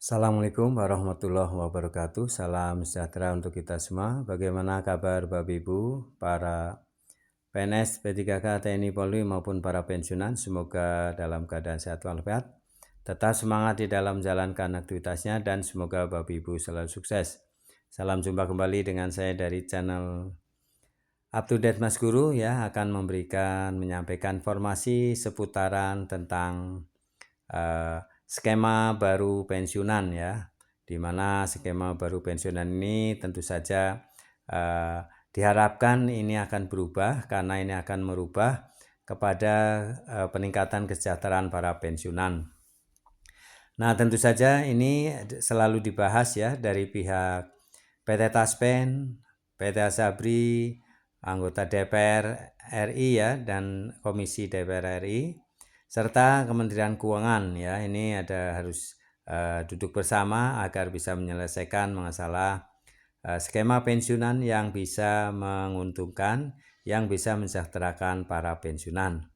Assalamualaikum warahmatullahi wabarakatuh. Salam sejahtera untuk kita semua. Bagaimana kabar Bapak Ibu, para PNS, P3K, TNI, Polri maupun para pensiunan? Semoga dalam keadaan sehat walafiat, tetap semangat di dalam menjalankan aktivitasnya, dan semoga Bapak Ibu selalu sukses. Salam jumpa kembali dengan saya dari channel Up to Date Mas Guru, ya, akan menyampaikan informasi seputaran tentang skema baru pensiunan, ya, di mana skema baru pensiunan ini tentu saja diharapkan ini akan berubah karena ini akan merubah kepada peningkatan kesejahteraan para pensiunan. Nah, tentu saja ini selalu dibahas, ya, dari pihak PT Taspen, PT Asabri, anggota DPR RI, ya, dan Komisi DPR RI, serta Kementerian Keuangan, ya. Ini harus duduk bersama agar bisa menyelesaikan masalah skema pensiunan yang bisa menguntungkan, yang bisa mensejahterakan para pensiunan.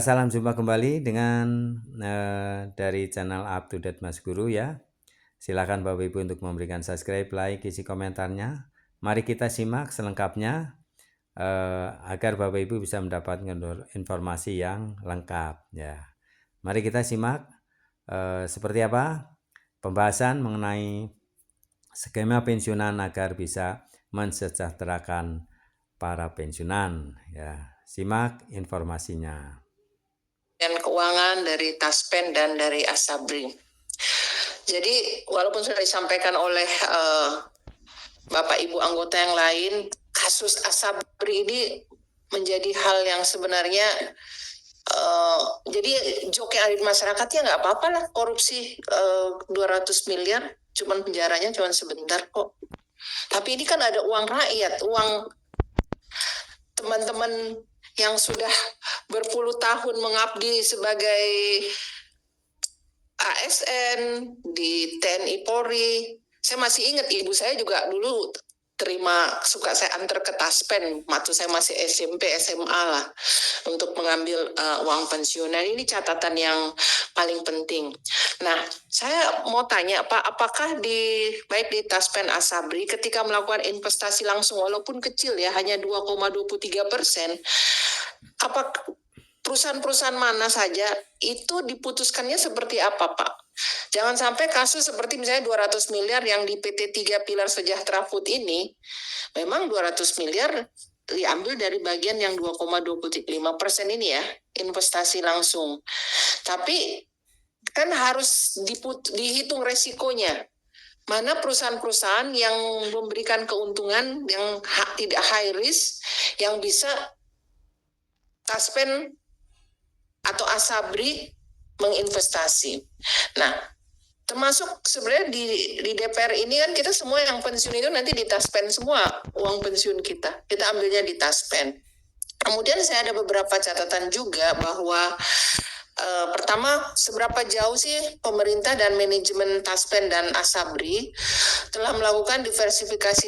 Salam jumpa kembali dengan dari channel Up to Date Mas Guru, ya. Silakan Bapak Ibu untuk memberikan subscribe, like, isi komentarnya. Mari kita simak selengkapnya agar Bapak Ibu bisa mendapatkan informasi yang lengkap, ya. Mari kita simak seperti apa pembahasan mengenai skema pensiunan agar bisa mensejahterakan para pensiunan, ya. Simak informasinya. Dan keuangan dari Taspen dan dari Asabri. Jadi walaupun sudah disampaikan oleh Bapak Ibu anggota yang lain, kasus Asabri ini menjadi hal yang sebenarnya jadi joke yang ada di masyarakat, ya nggak apa-apa lah korupsi 200 miliar, cuman penjaranya cuman sebentar kok. Tapi ini kan ada uang rakyat, uang teman-teman yang sudah berpuluh tahun mengabdi sebagai ASN di TNI Polri. Saya masih ingat ibu saya juga dulu suka saya antar ke Taspen waktu saya masih SMP SMA lah untuk mengambil uang pensiunan. Ini catatan yang paling penting. Nah, saya mau tanya Pak, apakah baik di Taspen Asabri ketika melakukan investasi langsung walaupun kecil, ya, hanya 2,23%, apa perusahaan-perusahaan mana saja itu diputuskannya seperti apa, Pak? Jangan sampai kasus seperti misalnya 200 miliar yang di PT 3 Pilar Sejahtera Food ini, memang 200 miliar diambil dari bagian yang 2,25% ini, ya, investasi langsung. Tapi kan harus dihitung resikonya. Mana perusahaan-perusahaan yang memberikan keuntungan yang tidak high risk, yang bisa Taspen atau Asabri menginvestasi. Nah, termasuk sebenarnya di DPR ini kan kita semua yang pensiun itu nanti di Taspen semua uang pensiun kita ambilnya di Taspen. Kemudian saya ada beberapa catatan juga bahwa pertama, seberapa jauh sih pemerintah dan manajemen Taspen dan Asabri telah melakukan diversifikasi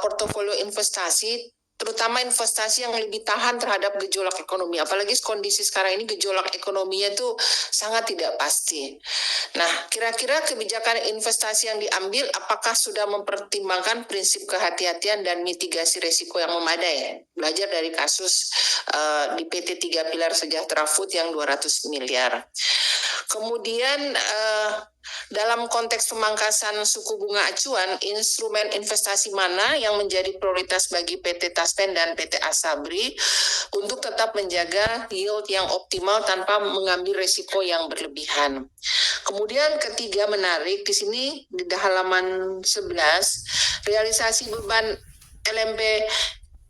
portofolio investasi, terutama investasi yang lebih tahan terhadap gejolak ekonomi. Apalagi kondisi sekarang ini gejolak ekonominya itu sangat tidak pasti. Nah, kira-kira kebijakan investasi yang diambil apakah sudah mempertimbangkan prinsip kehati-hatian dan mitigasi risiko yang memadai? Belajar dari kasus di PT 3 Pilar Sejahtera Food yang 200 miliar. Kemudian dalam konteks pemangkasan suku bunga acuan, instrumen investasi mana yang menjadi prioritas bagi PT Taspen dan PT Asabri untuk tetap menjaga yield yang optimal tanpa mengambil risiko yang berlebihan. Kemudian ketiga menarik di sini di halaman 11, realisasi beban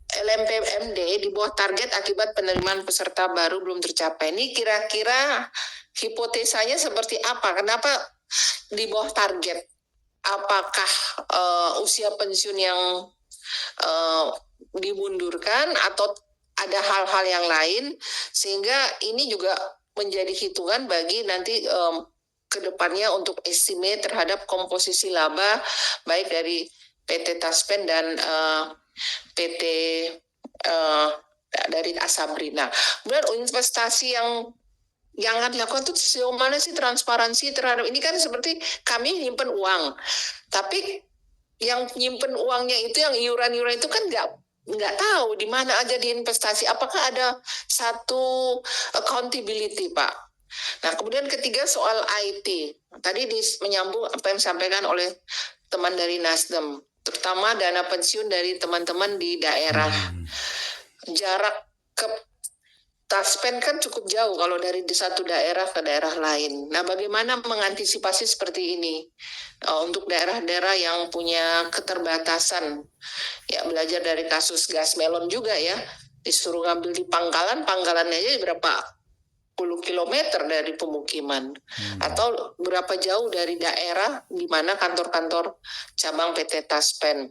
LMPMD di bawah target akibat penerimaan peserta baru belum tercapai. Ini kira-kira hipotesanya seperti apa? Kenapa di bawah target? Apakah usia pensiun yang dimundurkan atau ada hal-hal yang lain, sehingga ini juga menjadi hitungan bagi nanti ke depannya untuk estimate terhadap komposisi laba baik dari PT Taspen dan PT dari Asabri. Nah, kemudian investasi yang yang akan dilakukan itu sejauh mana sih transparansi terhadap ini, kan seperti kami nyimpen uang, tapi yang nyimpen uangnya itu, yang iuran-iuran itu kan nggak tahu di mana aja diinvestasi. Apakah ada satu accountability, Pak? Nah, kemudian ketiga soal IT. Tadi menyambung apa yang disampaikan oleh teman dari Nasdem, terutama dana pensiun dari teman-teman di daerah. Jarak ke Taspen kan cukup jauh kalau dari satu daerah ke daerah lain. Nah, bagaimana mengantisipasi seperti ini untuk daerah-daerah yang punya keterbatasan? Ya, belajar dari kasus gas melon juga ya, disuruh ngambil di pangkalannya aja berapa puluh kilometer dari pemukiman, atau berapa jauh dari daerah di mana kantor-kantor cabang PT Taspen.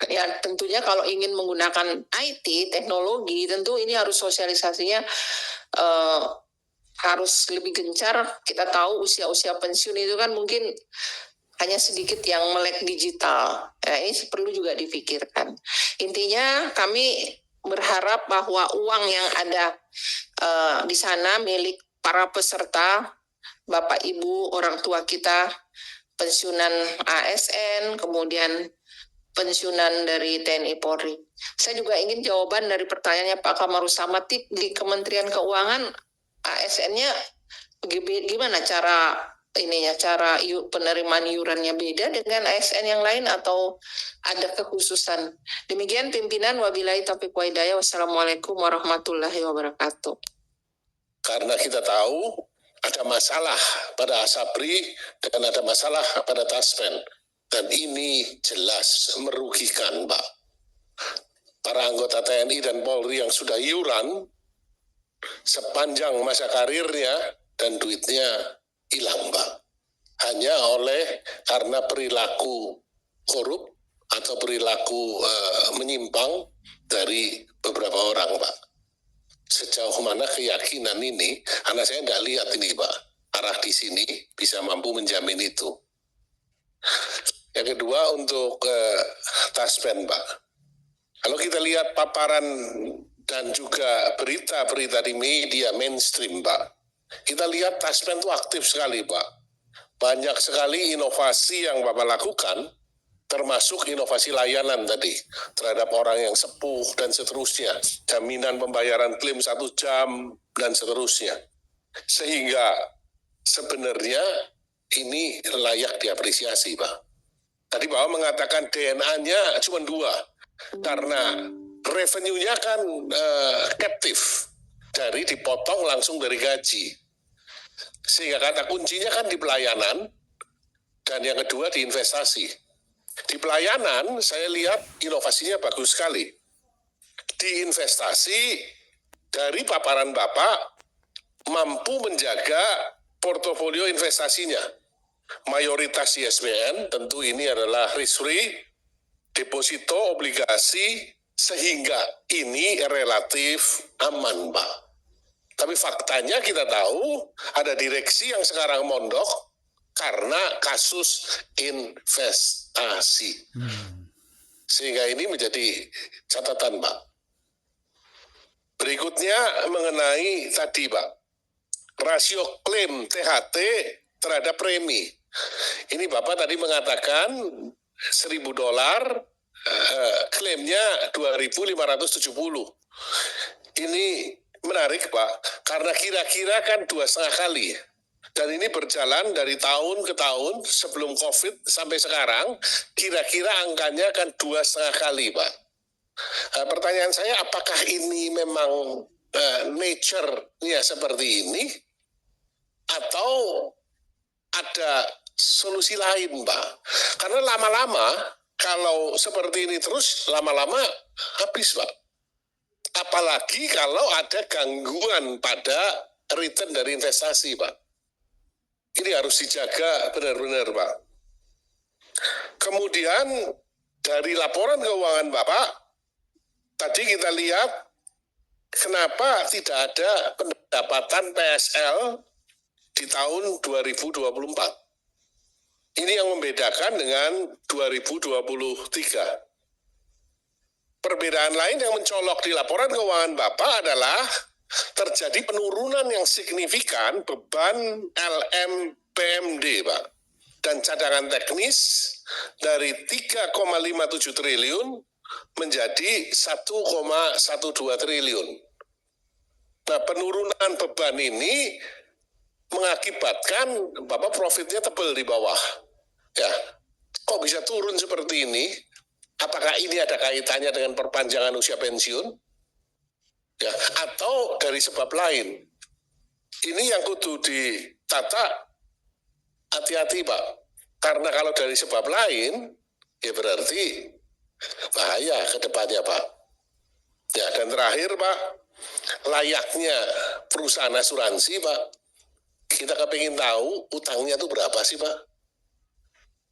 Ya, tentunya kalau ingin menggunakan IT, teknologi, tentu ini harus sosialisasinya harus lebih gencar. Kita tahu usia-usia pensiun itu kan mungkin hanya sedikit yang melek digital. Nah, ini perlu juga dipikirkan. Intinya kami berharap bahwa uang yang ada di sana milik para peserta, Bapak Ibu, orang tua kita, pensiunan ASN, kemudian pensiunan dari TNI Polri. Saya juga ingin jawaban dari pertanyaannya Pak Kamarus Samad, di Kementerian Keuangan ASN-nya gimana cara penerimaan iurannya beda dengan ASN yang lain atau ada kekhususan? Demikian pimpinan, wabillahi taufiq wa hidayah. Wassalamualaikum warahmatullahi wabarakatuh. Karena kita tahu ada masalah pada Asabri dan ada masalah pada Taspen. Dan ini jelas merugikan, Pak. Para anggota TNI dan Polri yang sudah iuran sepanjang masa karirnya dan duitnya hilang, Pak. Hanya karena perilaku korup atau perilaku menyimpang dari beberapa orang, Pak. Sejauh mana keyakinan ini, karena saya nggak lihat ini, Pak, arah di sini bisa mampu menjamin itu. Yang kedua untuk Taspen, Pak. Kalau kita lihat paparan dan juga berita-berita di media mainstream, Pak, kita lihat Taspen itu aktif sekali, Pak. Banyak sekali inovasi yang Bapak lakukan, termasuk inovasi layanan tadi, terhadap orang yang sepuh dan seterusnya, jaminan pembayaran klaim 1 jam, dan seterusnya. Sehingga sebenarnya ini layak diapresiasi, Pak. Tadi Bapak mengatakan DNA-nya cuma 2, karena revenue-nya kan captive, dari dipotong langsung dari gaji. Sehingga kata kuncinya kan di pelayanan, dan yang kedua di investasi. Di pelayanan saya lihat inovasinya bagus sekali. Di investasi, dari paparan Bapak, mampu menjaga portofolio investasinya. Mayoritas ISBN, tentu ini adalah risk-free, deposito, obligasi, sehingga ini relatif aman, Pak. Tapi faktanya kita tahu ada direksi yang sekarang mondok karena kasus investasi. Sehingga ini menjadi catatan, Pak. Berikutnya mengenai tadi, Pak, rasio klaim THT terhadap premi. Ini Bapak tadi mengatakan $1.000, klaimnya 2.570. Ini menarik, Pak, karena kira-kira kan 2,5 kali. Dan ini berjalan dari tahun ke tahun sebelum COVID sampai sekarang, kira-kira angkanya kan 2,5 kali, Pak. Pertanyaan saya, apakah ini memang nature-nya seperti ini? Atau ada solusi lain, Pak? Karena lama-lama, kalau seperti ini terus, lama-lama habis, Pak. Apalagi kalau ada gangguan pada return dari investasi, Pak. Ini harus dijaga benar-benar, Pak. Kemudian dari laporan keuangan Bapak, tadi kita lihat kenapa tidak ada pendapatan PSL di tahun 2024. Ini yang membedakan dengan 2023. Perbedaan lain yang mencolok di laporan keuangan Bapak adalah terjadi penurunan yang signifikan beban LMPMD, Pak. Dan cadangan teknis dari 3,57 triliun menjadi 1,12 triliun. Nah, penurunan beban ini mengakibatkan Bapak profitnya tebal di bawah. Ya, kok bisa turun seperti ini? Apakah ini ada kaitannya dengan perpanjangan usia pensiun? Ya, atau dari sebab lain? Ini yang kudu ditata hati-hati, Pak. Karena kalau dari sebab lain, ya berarti bahaya ke depannya, Pak. Ya, dan terakhir, Pak, layaknya perusahaan asuransi, Pak, kita kepingin tahu utangnya itu berapa sih, Pak?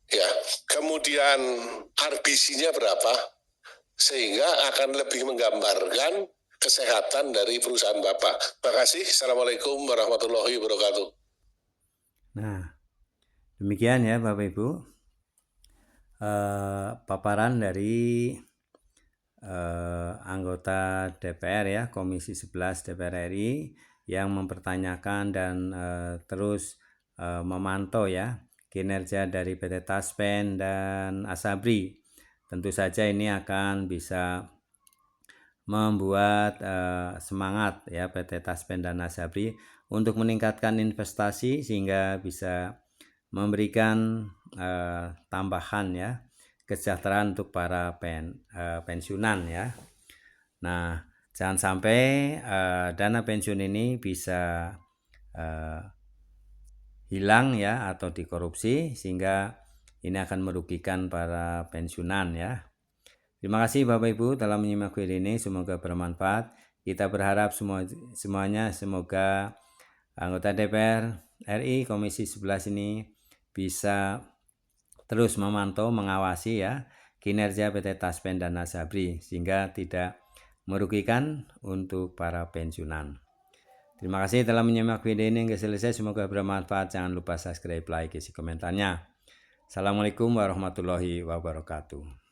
Ya, kemudian RBC-nya berapa, sehingga akan lebih menggambarkan kesehatan dari perusahaan Bapak. Terima kasih. Assalamualaikum warahmatullahi wabarakatuh. Nah, demikian ya Bapak Ibu, paparan dari anggota DPR ya, Komisi 11 DPR RI yang mempertanyakan dan terus memantau ya kinerja dari PT Taspen dan Asabri. Tentu saja ini akan bisa membuat semangat ya PT Taspen dan Asabri untuk meningkatkan investasi sehingga bisa memberikan tambahan ya kesejahteraan untuk para pensiunan ya. Nah, jangan sampai dana pensiun ini bisa hilang ya atau dikorupsi sehingga ini akan merugikan para pensiunan ya. Terima kasih Bapak Ibu telah menyimak video ini, semoga bermanfaat. Kita berharap semuanya semoga anggota DPR RI Komisi 11 ini bisa terus memantau, mengawasi ya kinerja PT Taspen dan Asabri sehingga tidak merugikan untuk para pensiunan. Terima kasih telah menyimak video ini hingga selesai, semoga bermanfaat. Jangan lupa subscribe, like, isi komentarnya. Assalamualaikum warahmatullahi wabarakatuh.